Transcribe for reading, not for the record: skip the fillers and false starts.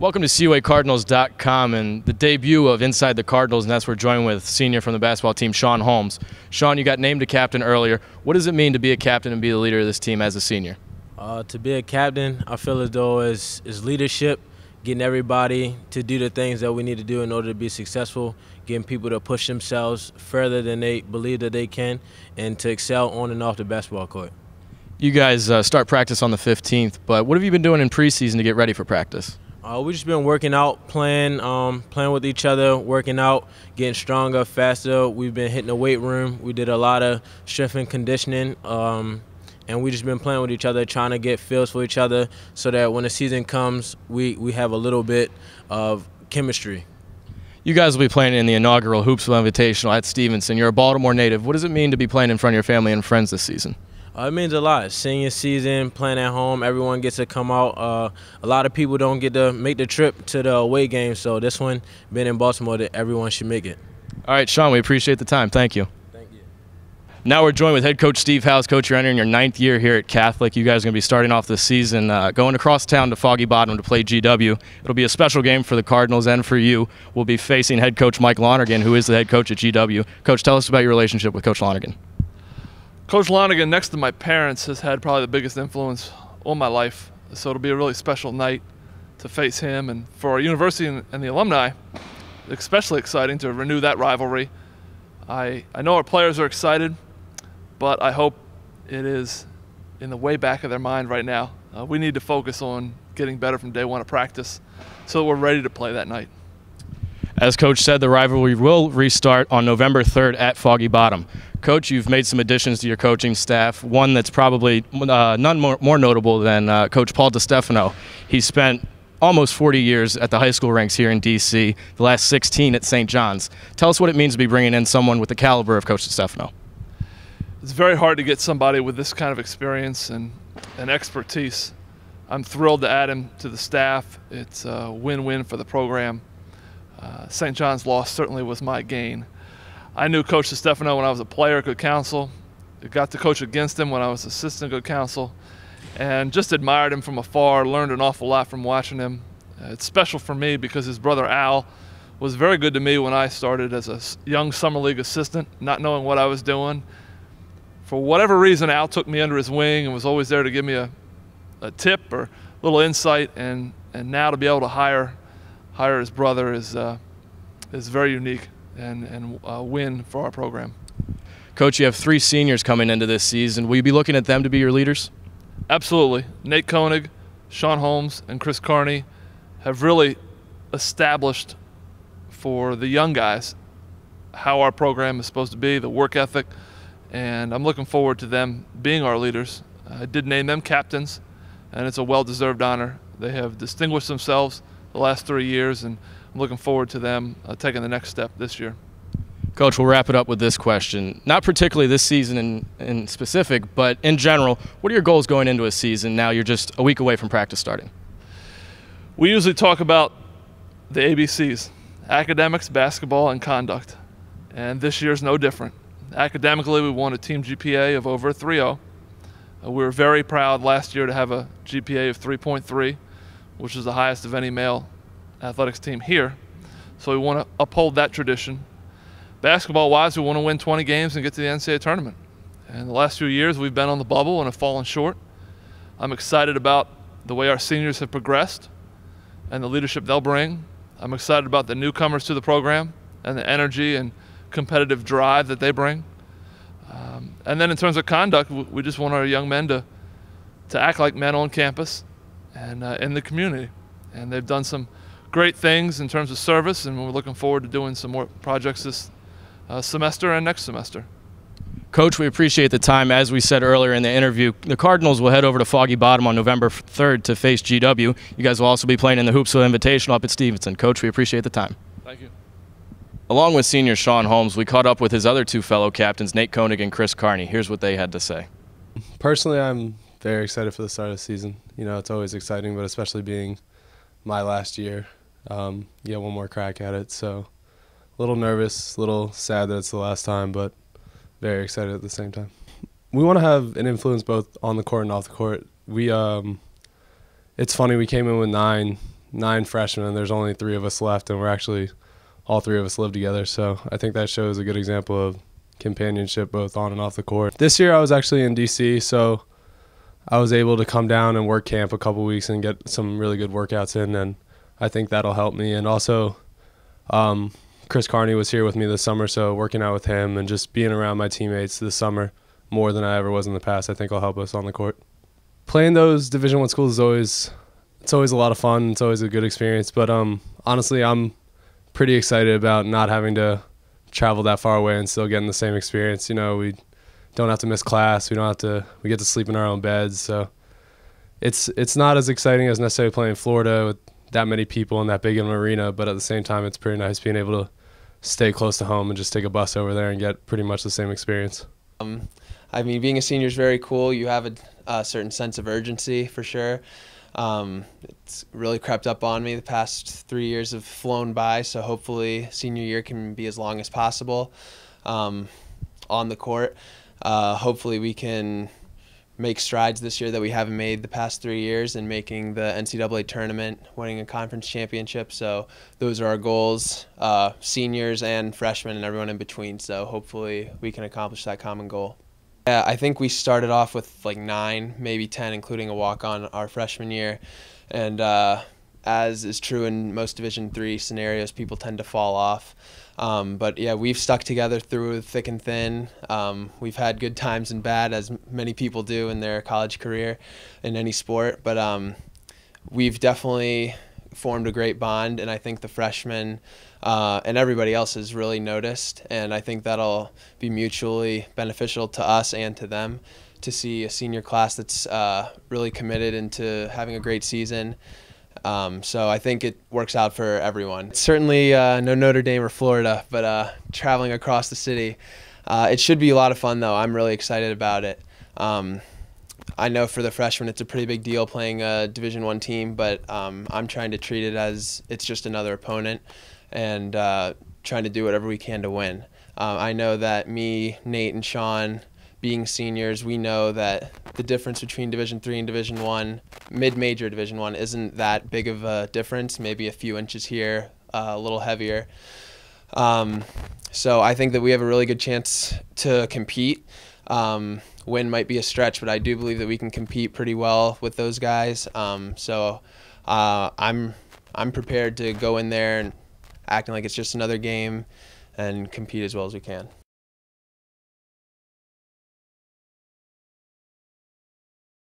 Welcome to CUACardinals.com and the debut of Inside the Cardinals, and that's we're joined with senior from the basketball team, Shawn Holmes. Shawn, you got named a captain earlier. What does it mean to be a captain and be the leader of this team as a senior? To be a captain, I feel as though is leadership, getting everybody to do the things that we need to do in order to be successful, getting people to push themselves further than they believe that they can, and to excel on and off the basketball court. You guys start practice on the 15th, but what have you been doing in preseason to get ready for practice? We've just been working out, playing with each other, working out, getting stronger, faster. We've been hitting the weight room. We did a lot of strength and conditioning, and we've just been playing with each other, trying to get feels for each other so that when the season comes, we have a little bit of chemistry. You guys will be playing in the inaugural Hoopsville Invitational at Stevenson. You're a Baltimore native. What does it mean to be playing in front of your family and friends this season? It means a lot. Senior season, playing at home, everyone gets to come out. A lot of people don't get to make the trip to the away game, so this one, being in Baltimore, that everyone should make it. All right, Shawn, we appreciate the time. Thank you. Thank you. Now we're joined with head coach Steve House. Coach, you're entering your 9th year here at Catholic. You guys are going to be starting off this season going across town to Foggy Bottom to play GW. It'll be a special game for the Cardinals and for you. We'll be facing head coach Mike Lonergan, who is the head coach at GW. Coach, tell us about your relationship with Coach Lonergan. Coach Lonergan, next to my parents, has had probably the biggest influence on my life. So it'll be a really special night to face him. And for our university and the alumni, especially exciting to renew that rivalry. I know our players are excited, but I hope it is in the way back of their mind right now. We need to focus on getting better from day one of practice so that we're ready to play that night. As Coach said, the rivalry will restart on November 3rd at Foggy Bottom. Coach, you've made some additions to your coaching staff, one that's probably none more notable than Coach Paul DiStefano. He spent almost 40 years at the high school ranks here in D.C., the last 16 at St. John's. Tell us what it means to be bringing in someone with the caliber of Coach DiStefano. It's very hard to get somebody with this kind of experience and expertise. I'm thrilled to add him to the staff. It's a win-win for the program. St. John's loss certainly was my gain. I knew Coach DiStefano when I was a player at Good Counsel. I got to coach against him when I was assistant at Good Counsel, and just admired him from afar, learned an awful lot from watching him. It's special for me because his brother Al was very good to me when I started as a young summer league assistant, not knowing what I was doing. For whatever reason, Al took me under his wing and was always there to give me a tip or a little insight, and now to be able to hire his brother is very unique and a win for our program. Coach, you have 3 seniors coming into this season. Will you be looking at them to be your leaders? Absolutely. Nate Koenig, Shawn Holmes, and Chris Carney have really established for the young guys how our program is supposed to be, the work ethic, and I'm looking forward to them being our leaders. I did name them captains, and it's a well-deserved honor. They have distinguished themselves the last 3 years, and I'm looking forward to them taking the next step this year. Coach, we'll wrap it up with this question. Not particularly this season in specific, but in general, what are your goals going into a season now you're just a week away from practice starting? We usually talk about the ABCs, academics, basketball, and conduct. And this year's no different. Academically, we won a team GPA of over 3.0. We were very proud last year to have a GPA of 3.3, which is the highest of any male athletics team here. So we want to uphold that tradition. Basketball-wise, we want to win 20 games and get to the NCAA tournament. And the last few years, we've been on the bubble and have fallen short. I'm excited about the way our seniors have progressed and the leadership they'll bring. I'm excited about the newcomers to the program and the energy and competitive drive that they bring. And then in terms of conduct, we just want our young men to act like men on campus and in the community. And they've done some great things in terms of service, and we're looking forward to doing some more projects this semester and next semester. Coach, we appreciate the time. As we said earlier in the interview, the Cardinals will head over to Foggy Bottom on November 3rd to face GW. You guys will also be playing in the Hoopsville Invitational up at Stevenson. Coach, we appreciate the time. Thank you. Along with senior Shawn Holmes, we caught up with his other 2 fellow captains, Nate Koenig and Chris Carney. Here's what they had to say. Personally, I'm very excited for the start of the season. You know, it's always exciting, but especially being my last year, one more crack at it. So a little nervous, a little sad that it's the last time, but very excited at the same time. We want to have an influence both on the court and off the court. It's funny, we came in with 9 9 freshmen and there's only 3 of us left, and we're actually all 3 of us live together. So I think that shows a good example of companionship both on and off the court. This year I was actually in DC, so I was able to come down and work camp a couple weeks and get some really good workouts in, and I think that'll help me. And also Chris Carney was here with me this summer, so working out with him and just being around my teammates this summer more than I ever was in the past, I think will help us on the court. Playing those Division I schools is always a lot of fun. It's always a good experience, but honestly, I'm pretty excited about not having to travel that far away and still getting the same experience. You know, we don't have to miss class. We get to sleep in our own beds. So it's not as exciting as necessarily playing in Florida with that many people and that big of an arena, but at the same time, it's pretty nice being able to stay close to home and just take a bus over there and get pretty much the same experience. I mean, being a senior is very cool. You have a certain sense of urgency for sure. It's really crept up on me. The past 3 years have flown by, so hopefully senior year can be as long as possible on the court. Hopefully we can make strides this year that we haven't made the past 3 years in making the NCAA tournament, winning a conference championship. So those are our goals, seniors and freshmen and everyone in between. So hopefully we can accomplish that common goal. Yeah, I think we started off with like 9, maybe 10, including a walk-on our freshman year. And as is true in most Division III scenarios, people tend to fall off. But yeah, we've stuck together through thick and thin. We've had good times and bad, as many people do in their college career in any sport. But we've definitely formed a great bond, and I think the freshmen and everybody else has really noticed, and I think that'll be mutually beneficial to us and to them to see a senior class that's really committed into having a great season. So I think it works out for everyone. It's certainly no Notre Dame or Florida, but traveling across the city, it should be a lot of fun though. I'm really excited about it. I know for the freshmen it's a pretty big deal playing a Division I team, but I'm trying to treat it as it's just another opponent and trying to do whatever we can to win. I know that me, Nate, and Shawn, being seniors, we know that the difference between Division III and Division I, mid-major Division I, isn't that big of a difference, maybe a few inches here, a little heavier. So I think that we have a really good chance to compete. Win might be a stretch, but I do believe that we can compete pretty well with those guys. So I'm prepared to go in there and acting like it's just another game and compete as well as we can.